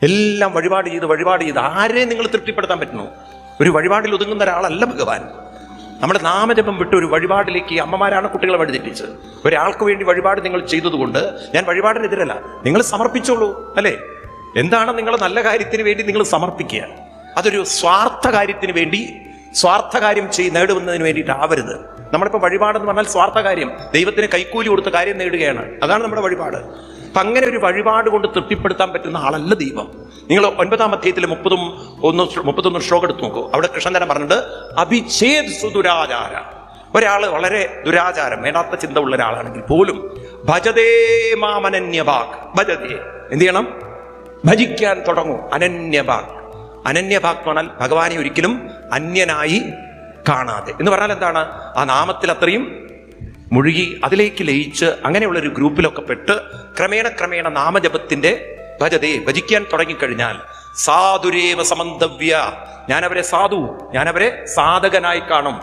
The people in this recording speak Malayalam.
എല്ലാം വഴിപാട് ചെയ്ത് ആരെയും നിങ്ങൾ തൃപ്തിപ്പെടുത്താൻ പറ്റുന്നു? ഒരു വഴിപാടിൽ ഒതുങ്ങുന്ന ഒരാളല്ല ഭഗവാൻ. നമ്മുടെ നാമജപം വിട്ട് ഒരു വഴിപാടിലേക്ക് അമ്മമാരാണ് കുട്ടികളെ വഴിതെറ്റിച്ചത്. ഒരാൾക്ക് വേണ്ടി വഴിപാട് നിങ്ങൾ ചെയ്തതുകൊണ്ട് ഞാൻ വഴിപാടിനെതിരല്ല. നിങ്ങൾ സമർപ്പിച്ചോളൂ, അല്ലേ? എന്താണ് നിങ്ങൾ നല്ല കാര്യത്തിന് വേണ്ടി നിങ്ങൾ സമർപ്പിക്കുക. അതൊരു സ്വാർത്ഥ കാര്യത്തിന് വേണ്ടി, സ്വാർത്ഥ കാര്യം നേടുന്നതിന് വേണ്ടിയിട്ടാവരുത്. നമ്മളിപ്പോൾ വഴിപാടെന്ന് പറഞ്ഞാൽ സ്വാർത്ഥ കാര്യം, ദൈവത്തിന് കൈക്കൂലി കൊടുത്ത കാര്യം നേടുകയാണ്. അതാണ് നമ്മുടെ വഴിപാട്. അപ്പം അങ്ങനെ ഒരു വഴിപാട് കൊണ്ട് തൃപ്തിപ്പെടുത്താൻ പറ്റുന്ന ആളല്ല ദൈവം. നിങ്ങൾ 9-ാം അധ്യായത്തിൽ 31 ശ്ലോകം എടുത്ത് നോക്കൂ. അവിടെ കൃഷ്ണൻ തന്നെ പറഞ്ഞിട്ട് അഭിഛേദ് സുദുരാചാര. ഒരാൾ വളരെ ദുരാചാരം, വേണ്ടാത്ത ചിന്ത ഉള്ള ഒരാളാണെങ്കിൽ പോലും ഭജതേ മാമനന്യഭാഗ്, ഭജതേ എന്ത് ചെയ്യണം? ഭജിക്കാൻ തുടങ്ങൂ. അനന്യഭാഗ്. അനന്യഭാഗ് എന്ന് പറഞ്ഞാൽ ഭഗവാനെ ഒരിക്കലും അന്യനായി കാണാതെ എന്ന് പറഞ്ഞാൽ എന്താണ്? ആ നാമത്തിൽ അത്രയും മുഴുകി അതിലേക്ക് ലയിച്ച് അങ്ങനെയുള്ളൊരു ഗ്രൂപ്പിലൊക്കെ പെട്ട് ക്രമേണ നാമജപത്തിന്റെ ഭജിക്കാൻ തുടങ്ങിക്കഴിഞ്ഞാൽ സാധുരേവ സമന്തവ്യ, ഞാനവരെ സാധകനായി കാണും.